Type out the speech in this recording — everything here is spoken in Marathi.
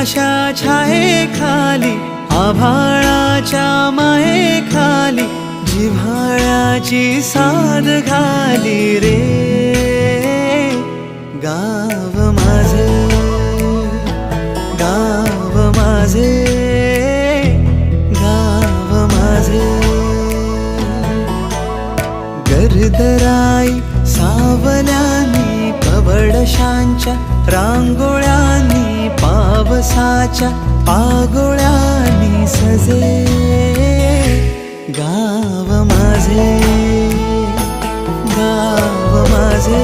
फुलाशा छाये खाली आभाळाच्या माये खाली जिव्हाळ्याची साद घाली रे गाव माझे गाव माझे गाव माझे गर्दराई सावल्यानी कवडशांच्या रांगोळ्यांनी पावसाच्या पागोळ्यांनी सजे गाव माझे गाव माझे